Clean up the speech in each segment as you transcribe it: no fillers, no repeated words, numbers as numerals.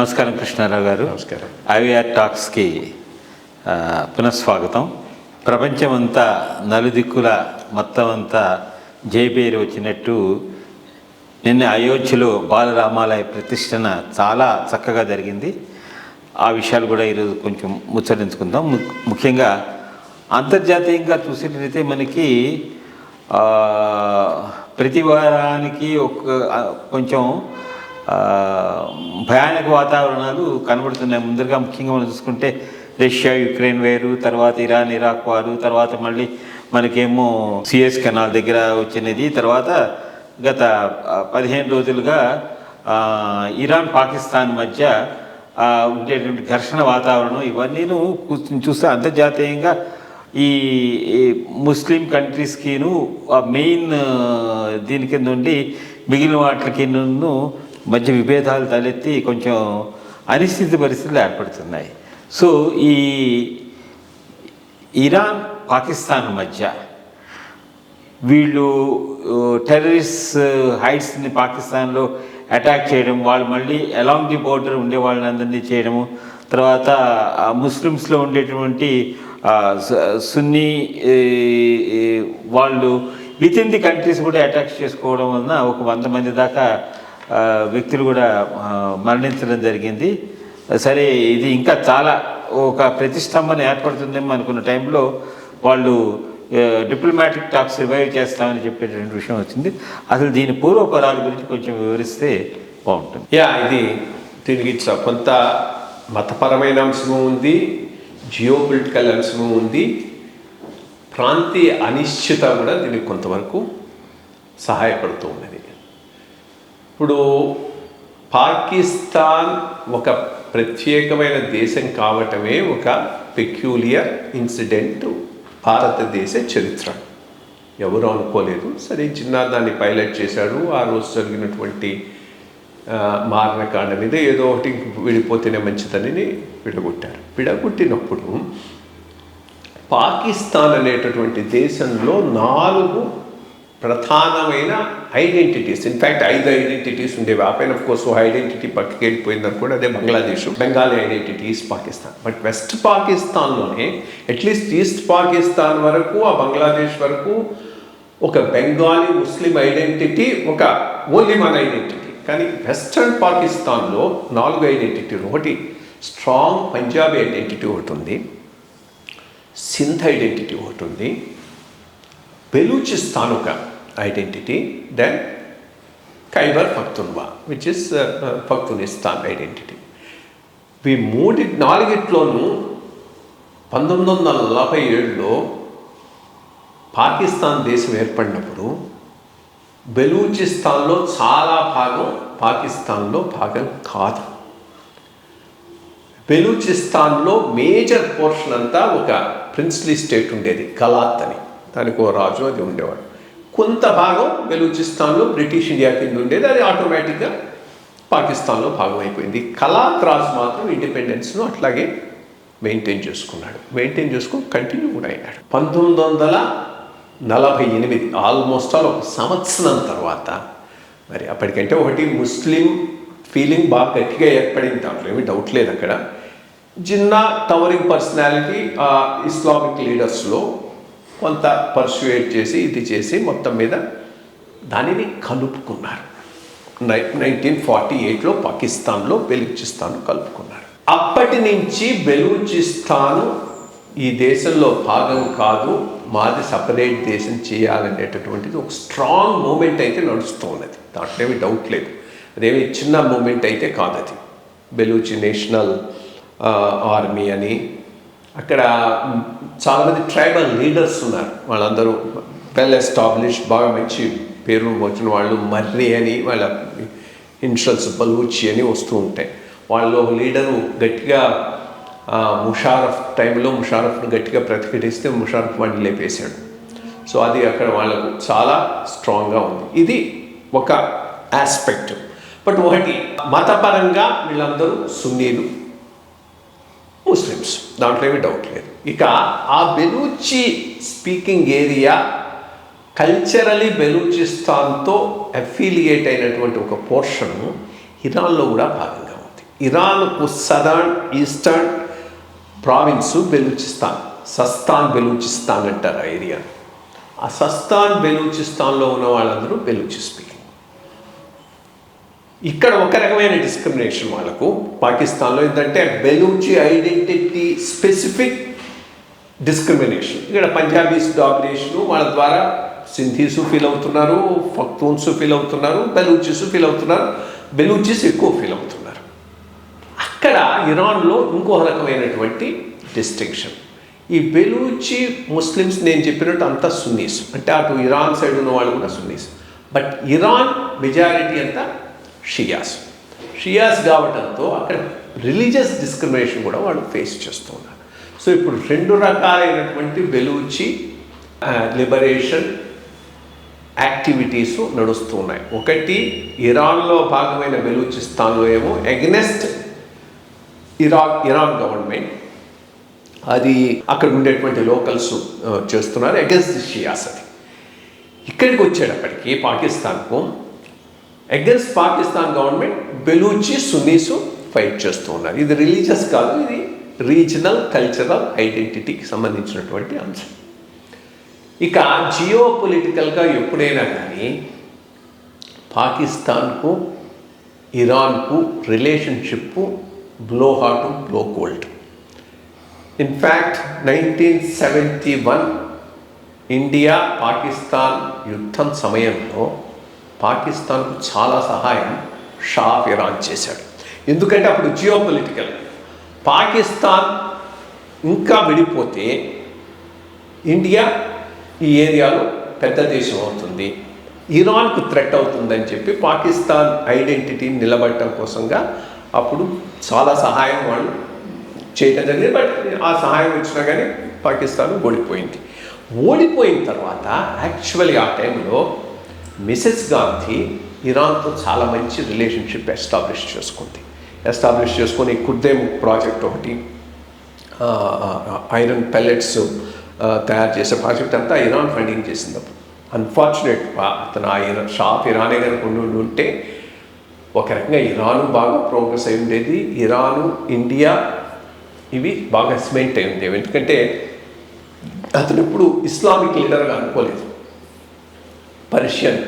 నమస్కారం కృష్ణారావు గారు. నమస్కారం. ఐవీఆర్ టాక్స్కి పునఃస్వాగతం. ప్రపంచమంతా నలుదిక్కుల మొత్తం అంతా జయబేరి వచ్చినట్టు నిన్న అయోధ్యలో బాలరామాలయ ప్రతిష్టన చాలా చక్కగా జరిగింది. ఆ విషయాలు కూడా ఈరోజు కొంచెం ముచ్చరించుకుందాం. ముఖ్యంగా అంతర్జాతీయంగా చూసినట్లయితే మనకి ప్రతి వారానికి కొంచెం భయానక వాతావరణాలు కనబడుతున్నాయి. ముందరగా ముఖ్యంగా మనం చూసుకుంటే రష్యా యుక్రెయిన్ వేరు, తర్వాత ఇరాన్ ఇరాక్ వారు, తర్వాత మళ్ళీ మనకేమో సిఎస్ కెనాల్ దగ్గర వచ్చినది, తర్వాత గత 15 రోజులుగా ఇరాన్ పాకిస్తాన్ మధ్య ఉండేటువంటి ఘర్షణ వాతావరణం, ఇవన్నీ చూస్తే అంతర్జాతీయంగా ఈ ముస్లిం కంట్రీస్కిను మెయిన్ దీని కింద ఉండి మిగిలిన వాటికి మధ్య విభేదాలు తలెత్తి కొంచెం అనిశ్చిత పరిస్థితులు ఏర్పడుతున్నాయి. సో ఈ ఇరాన్ పాకిస్తాన్ మధ్య వీళ్ళు టెర్రరిస్ట్ హైట్స్ని పాకిస్తాన్లో అటాక్ చేయడం, వాళ్ళు మళ్ళీ అలాంగ్ ది బోర్డర్ ఉండే వాళ్ళని అందరినీ చేయడము, తర్వాత ముస్లిమ్స్లో ఉండేటువంటి సున్నీ వాళ్ళు విత్ ఇన్ ది కంట్రీస్ కూడా అటాక్ చేసుకోవడం వలన 100 మంది దాకా వ్యక్తులు కూడా మరణించడం జరిగింది. సరే, ఇది ఇంకా చాలా ఒక ప్రతిష్టంభన ఏర్పడుతుందేమో అనుకున్న టైంలో వాళ్ళు డిప్లొమాటిక్ టాక్స్ రివైవ్ చేస్తామని చెప్పేటువంటి విషయం వచ్చింది. అసలు దీని పూర్వపరాల గురించి కొంచెం వివరిస్తే బాగుంటుంది. దీనికి కొంత మతపరమైన అంశము ఉంది, జియోపొలిటికల్ అంశము ఉంది, ప్రాంతీయ అనిశ్చిత కూడా దీనికి కొంతవరకు సహాయపడుతూ ఉన్నది. ఇప్పుడు పాకిస్తాన్ ఒక ప్రత్యేకమైన దేశం కావటమే ఒక పెక్యూలియర్ ఇన్సిడెంట్ భారతదేశ చరిత్ర. ఎవరు అనుకోలేదు. సరే, చిన్న దాన్ని పైలట్ చేశాడు. ఆ రోజు జరిగినటువంటి మారణకాండ మీద ఏదో ఒకటి విడిపోతేనే మంచిదని విడగొట్టినప్పుడు పాకిస్తాన్ అనేటటువంటి దేశంలో 4 ప్రధానమైన ఐడెంటిటీస్, ఇన్ఫ్యాక్ట్ 5 ఐడెంటిటీస్ ఉండేవి. ఆ పైన కోర్స్ ఐడెంటిటీ పక్కకి వెళ్ళిపోయిందని కూడా అదే Bangladesh, Bengali identities Pakistan. But west పాకిస్తాన్లోనే అట్లీస్ట్ ఈస్ట్ పాకిస్తాన్ వరకు, ఆ బంగ్లాదేశ్ వరకు ఒక బెంగాలీ ముస్లిం ఐడెంటిటీ, ఒక ఓన్లీ వన్ ఐడెంటిటీ. కానీ వెస్టర్న్ పాకిస్తాన్లో 4 ఐడెంటిటీలు. ఒకటి స్ట్రాంగ్ పంజాబీ ఐడెంటిటీ ఒకటి ఉంది, సింధ్ ఐడెంటిటీ ఒకటి ఉంది, బెలూచిస్తాన్ ఒక identity, then Khyber Pakhtunkhwa which is Pakhtunistan identity. ఈ 4 1947లో పాకిస్తాన్ దేశం ఏర్పడినప్పుడు బెలూచిస్తాన్లో చాలా భాగం పాకిస్తాన్లో భాగం కాదు. బెలూచిస్తాన్లో మేజర్ పోర్షన్ అంతా ఒక ప్రిన్స్లీ స్టేట్ ఉండేది, గలాత్ అని, దానికి ఓ రాజు అది ఉండేవాడు. కొంత భాగం బెలూచిస్తాన్లో బ్రిటిష్ ఇండియా కింద ఉండేది, అది ఆటోమేటిక్గా పాకిస్తాన్లో భాగం అయిపోయింది. కలాత్ రాజు మాత్రం ఇండిపెండెన్స్ను అట్లాగే మెయింటైన్ చేసుకుని కంటిన్యూ కూడా అయినాడు. 1948 ఆల్మోస్ట్ ఆల్ 1 సంవత్సరం తర్వాత, మరి అప్పటికంటే ఒకటి ముస్లిం ఫీలింగ్ బాగా గట్టిగా ఏర్పడింది, దాంట్లో ఏమీ డౌట్ లేదు. అక్కడ జిన్నా టవరింగ్ పర్సనాలిటీ ఇస్లామిక్ లీడర్స్లో కొంత పర్సుయేట్ చేసి ఇది చేసి మొత్తం మీద దానిని కలుపుకున్నారు. 1948లో పాకిస్తాన్లో బెలూచిస్తాన్ కలుపుకున్నారు. అప్పటి నుంచి బెలూచిస్తాను ఈ దేశంలో భాగం కాదు, మాది సపరేట్ దేశం చేయాలనేటటువంటిది ఒక స్ట్రాంగ్ మూమెంట్ అయితే నడుస్తూ ఉన్నది, దాంట్లో ఏమీ డౌట్ లేదు. అదేమి చిన్న మూమెంట్ అయితే కాదు. అది బెలూచి నేషనల్ ఆర్మీ అని, అక్కడ చాలామంది ట్రైబల్ లీడర్స్ ఉన్నారు, వాళ్ళందరూ వెల్ ఎస్టాబ్లిష్డ్, బాగా మంచి పేరు వచ్చిన వాళ్ళు. మర్రి అని వాళ్ళ ఇన్షియల్స్, బలూచి అని వస్తూ ఉంటాయి. వాళ్ళు ఒక లీడరు గట్టిగా ముషారఫ్ టైంలో ముషారఫ్ను గట్టిగా ప్రతిఘటిస్తే ముషారఫ్ వాడిని లేపేశాడు. సో అది అక్కడ వాళ్ళకు చాలా స్ట్రాంగ్గా ఉంది. ఇది ఒక ఆస్పెక్ట్. బట్ ఒకటి మతపరంగా వీళ్ళందరూ సున్నీలు, ముస్లిమ్స్, దాంట్లో ఏమీ డౌట్ లేదు. ఇక ఆ బెలూచి స్పీకింగ్ ఏరియా కల్చరలీ బెలూచిస్తాన్తో అఫిలియేట్ అయినటువంటి ఒక పోర్షను ఇరాన్లో కూడా భాగంగా ఉంది. ఇరాన్కు southern eastern province Balochistan, Sistan Balochistan అంటారు ఆ ఏరియా. ఆ సస్తాన్ బెలూచిస్తాన్లో ఉన్న వాళ్ళందరూ బెలూచి స్పీకింగ్. ఇక్కడ ఒక రకమైన డిస్క్రిమినేషన్ వాళ్ళకు పాకిస్తాన్లో ఏంటంటే బెలూచి ఐడెంటిటీ స్పెసిఫిక్ డిస్క్రిమినేషన్. ఇక్కడ పంజాబీస్ డామినేషను, వాళ్ళ ద్వారా సింధీసు ఫీల్ అవుతున్నారు, ఫక్తూన్స్ ఫీల్ అవుతున్నారు, బెలూచిస్ ఫీల్ అవుతున్నారు, బెలూచిస్ ఎక్కువ ఫీల్ అవుతున్నారు. అక్కడ ఇరాన్లో ఇంకో రకమైనటువంటి డిస్టింక్షన్. ఈ బెలూచి ముస్లిమ్స్ నేను చెప్పినట్టు అంతా సున్నీస్, అంటే అటు ఇరాన్ సైడ్ ఉన్న వాళ్ళు కూడా సున్నీస్. బట్ ఇరాన్ మెజారిటీ అంతా షియాస్ కావడంతో అక్కడ రిలీజియస్ డిస్క్రిమినేషన్ కూడా వాళ్ళు ఫేస్ చేస్తూ ఉన్నారు. సో ఇప్పుడు రెండు రకాలైనటువంటి బెలూచి లిబరేషన్ యాక్టివిటీస్ నడుస్తూ ఉన్నాయి. ఒకటి ఇరాన్లో భాగమైన బెలూచిస్తాన్లో ఏమో ఎగ్నెస్ట్ ఇరాన్ గవర్నమెంట్, అది అక్కడ ఉండేటువంటి లోకల్స్ చేస్తున్నారు అగెన్స్ట్ ది షియాస్. అది ఇక్కడికి వచ్చేటప్పటికి పాకిస్తాన్కు against Pakistan government Balochi Sunnis fight చేస్తూ ఉన్నారు. ఇది రిలీజియస్ కాదు, ఇది రీజనల్ కల్చరల్ ఐడెంటిటీకి సంబంధించినటువంటి అంశం. ఇక జియో పొలిటికల్గా ఎప్పుడైనా కానీ పాకిస్తాన్కు ఇరాన్కు relationship blow hot blow cold. In fact 1971 India Pakistan యుద్ధం సమయంలో పాకిస్తాన్కు చాలా సహాయం షా ఆఫ్ ఇరాన్ చేశాడు. ఎందుకంటే అప్పుడు జియో పొలిటికల్ పాకిస్తాన్ ఇంకా విడిపోతే ఇండియా ఈ ఏరియాలో పెద్ద దేశం అవుతుంది, ఇరాన్కు థ్రెట్ అవుతుందని చెప్పి పాకిస్తాన్ ఐడెంటిటీని నిలబడటం కోసంగా అప్పుడు చాలా సహాయం వాళ్ళు చేయడం జరిగింది. బట్ ఆ సహాయం వచ్చినా కానీ పాకిస్తాన్ ఓడిపోయింది. ఓడిపోయిన తర్వాత యాక్చువల్లీ ఆ టైంలో మిసెస్ గాంధీ ఇరాన్తో చాలా మంచి రిలేషన్షిప్ ఎస్టాబ్లిష్ చేసుకొని కుర్దేమ్ ప్రాజెక్ట్ ఒకటి, ఐరన్ పెల్లెట్స్ తయారు చేసే ప్రాజెక్ట్ అంతా ఇరాన్ ఫండింగ్ చేసింది. అప్పుడు అన్ఫార్చునేట్ అతను షా ఆఫ్ ఇరానే కనుక ఉంటే ఒక రకంగా ఇరాను బాగా ప్రోగ్రెస్ అయి ఉండేది, ఇరాను ఇండియా ఇవి బాగా సిమెంట్ అయి ఉండేవి. ఎందుకంటే అతను ఇప్పుడు ఇస్లామిక్ లీడర్గా అనుకోలేదు, పర్షియన్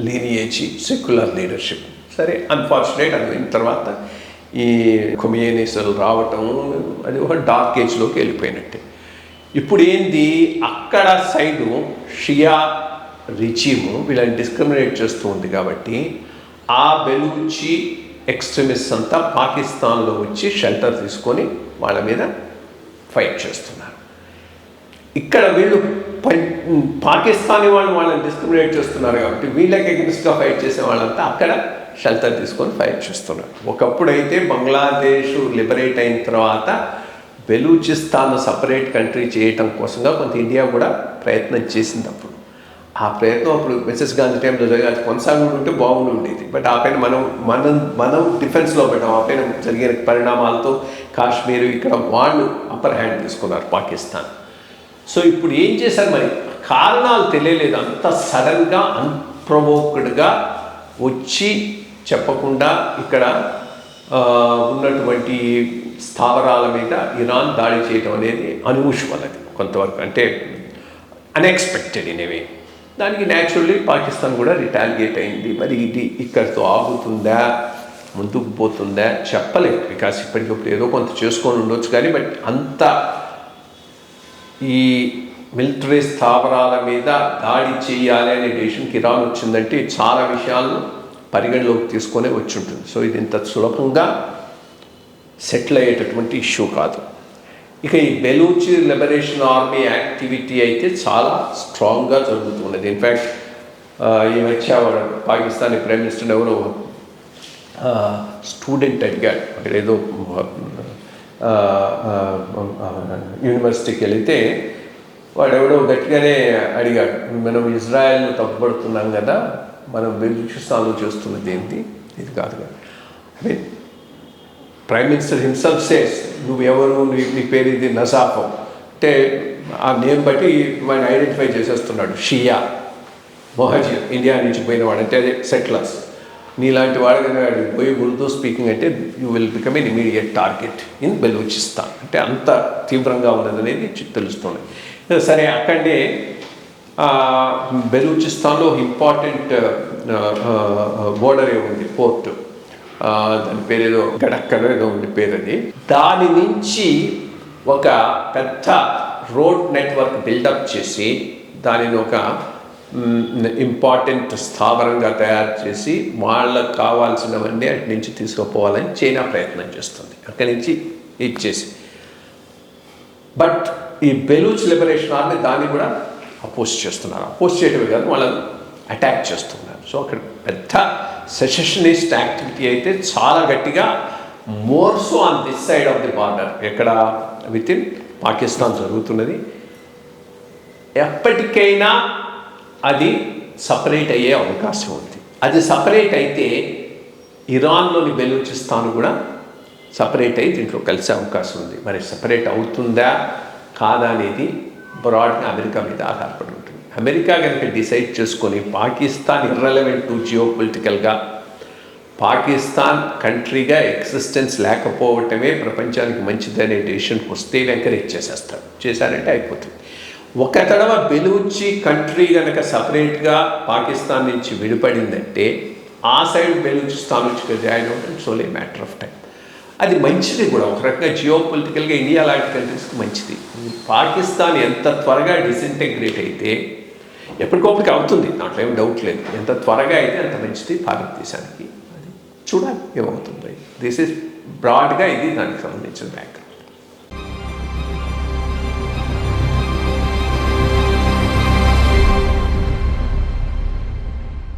లీనియేజీ సెక్యులర్ లీడర్షిప్. సరే అన్ఫార్చునేట్ అయిన తర్వాత ఈ ఖొమేనీలు రావటం అది ఒక డార్క్ ఏజ్లోకి వెళ్ళిపోయినట్టే. ఇప్పుడు ఏంది అక్కడ సైడు షియా రిజీము వీళ్ళని డిస్క్రిమినేట్ చేస్తూ ఉంది కాబట్టి ఆ బెలూచి ఎక్స్ట్రీమిస్ట్ అంతా పాకిస్తాన్లో వచ్చి షెల్టర్ తీసుకొని వాళ్ళ మీద ఫైట్ చేస్తున్నారు. ఇక్కడ వీళ్ళు పాకిస్తానీ వాళ్ళని డిస్క్రిమినేట్ చేస్తున్నారు కాబట్టి వీళ్ళకి ఎగ్నెస్ట్గా ఫైట్ చేసే వాళ్ళంతా అక్కడ షెల్టర్ తీసుకొని ఫైట్ చేస్తున్నారు. ఒకప్పుడు అయితే బంగ్లాదేశ్ లిబరేట్ అయిన తర్వాత బెలూచిస్తాన్ సపరేట్ కంట్రీ చేయటం కోసంగా కొంత ఇండియా కూడా ప్రయత్నం చేసింది. అప్పుడు ఆ ప్రయత్నం అప్పుడు మిసెస్ గాంధీ టైంలో అది కొనసాగి ఉంటే బాగుండి ఉండేది. బట్ ఆ పైన మనం డిఫెన్స్లో పెట్టాం. ఆ పైన జరిగిన పరిణామాలతో కాశ్మీర్ ఇక్కడ వాళ్ళు అప్పర్ హ్యాండ్ తీసుకున్నారు పాకిస్తాన్. సో ఇప్పుడు ఏం చేశారు మరి కారణాలు తెలియలేదు, అంత సడన్గా అన్ప్రొవోక్డ్గా వచ్చి చెప్పకుండా ఇక్కడ ఉన్నటువంటి స్థావరాల మీద ఇరాన్ దాడి చేయడం అనేది అన్యూజువల్. అది కొంతవరకు అంటే అన్ఎక్స్పెక్టెడ్ ఇనేవే. దానికి న్యాచురల్లీ పాకిస్తాన్ కూడా రిటాలియేట్ అయింది. మరి ఇది ఇక్కడితో ఆగుతుందా ముందుకు పోతుందా చెప్పలేదు. బికాస్ ఇప్పటికప్పుడు ఏదో కొంత చేసుకొని ఉండొచ్చు కానీ బట్ అంత ఈ మిలిటరీ స్థావరాల మీద దాడి చేయాలి అనే డెసిషన్కి ఇరాన్ వచ్చిందంటే చాలా విషయాలను పరిగణలోకి తీసుకొని వచ్చి ఉంటుంది. సో ఇది ఇంత సులభంగా సెటిల్ అయ్యేటటువంటి ఇష్యూ కాదు. ఇక ఈ బెలూచి లిబరేషన్ ఆర్మీ యాక్టివిటీ అయితే చాలా స్ట్రాంగ్గా జరుగుతున్నది. ఇన్ఫ్యాక్ట్ ఈ మధ్య పాకిస్తానీ ప్రైమ్ మినిస్టర్ ఎవరో స్టూడెంట్ అడిగాడు, అక్కడ ఏదో యూనివర్సిటీకి వెళితే వాడు ఎవడో గట్టిగానే అడిగాడు, మనం ఇజ్రాయెల్ను తప్పుపడుతున్నాం కదా, మనం బెలూచిస్తాన్లో చేస్తున్నది ఏంటి, ఇది కాదు కదా. I mean prime minister himself says నువ్వెవరు, నీ పేరు ఇది నజాఫ్ అంటే ఆ నేమ్ బట్టి వాడిని ఐడెంటిఫై చేసేస్తున్నాడు. షియా మొహజీర్ ఇండియా నుంచి పోయిన వాడు అంటే అదే సెటిలర్స్. నీలాంటి వాడు కనుక పోయి ఉర్దూ స్పీకింగ్ అంటే you will become an immediate target in Balochistan. అంటే అంత తీవ్రంగా ఉన్నదనేది తెలుస్తుంది. సరే, అక్కడే బెలూచిస్తాన్లో ఇంపార్టెంట్ బోర్డర్ ఉంది, పోర్ట్, దాని పేరు ఏదో గడక్కడో ఏదో ఉంది పేరు. అది దాని నుంచి ఒక పెద్ద రోడ్ నెట్వర్క్ బిల్డప్ చేసి దానిని ఒక ఇంపార్టెంట్ స్థావరంగా తయారు చేసి వాళ్ళకు కావాల్సినవన్నీ అటు నుంచి తీసుకుపోవాలని చైనా ప్రయత్నం చేస్తుంది, అక్కడి నుంచి ఇచ్చేసి. బట్ ఈ బెలూచ్ లిబరేషన్ ఆర్మీ దాన్ని కూడా అపోజ్ చేస్తున్నారు. అపోజ్ చేయటమే కాదు, వాళ్ళని అటాక్ చేస్తున్నారు. సో అక్కడ పెద్ద సెషనిస్ట్ యాక్టివిటీ అయితే చాలా గట్టిగా, more so on this side of the border, ఎక్కడ విత్ ఇన్ పాకిస్తాన్ జరుగుతున్నది. ఎప్పటికైనా అది సపరేట్ అయ్యే అవకాశం ఉంది. అది సపరేట్ అయితే ఇరాన్లోని బెలూచిస్తాన్ కూడా సపరేట్ అయ్యి దీంట్లో కలిసే అవకాశం ఉంది. మరి సపరేట్ అవుతుందా కాదా అనేది బ్రాడ్గా అమెరికా మీద ఆధారపడి ఉంటుంది. అమెరికా కనుక డిసైడ్ చేసుకొని పాకిస్తాన్ ఇర్రెలవెంట్ టు జియో పొలిటికల్గా, పాకిస్తాన్ కంట్రీగా ఎగ్జిస్టెన్స్ లేకపోవటమే ప్రపంచానికి మంచిదనే డెసిషన్కి వస్తే ఎంకరేజ్ చేసేస్తారు. చేశారంటే అయిపోతుంది. ఒక తడవ బెలూచి కంట్రీ కనుక సపరేట్గా పాకిస్తాన్ నుంచి విడిపడిందంటే ఆ సైడ్ బెలూచిస్తాన్ నుంచి జాయిన్ అవ్వడం it's only matter of time. అది మంచిది కూడా, ఒక రకంగా జియో పొలిటికల్గా ఇండియా లాంటి కంట్రీస్కి మంచిది. పాకిస్తాన్ ఎంత త్వరగా డిసింటెగ్రేట్ అయితే, ఎప్పటికప్పటికి అవుతుంది, దాంట్లో ఏం డౌట్ లేదు, ఎంత త్వరగా అయితే అంత మంచిది భారతదేశానికి. అది చూడాలి ఏమవుతుంది. దిస్ ఈజ్ బ్రాడ్గా ఇది దానికి సంబంధించిన బ్యాక్.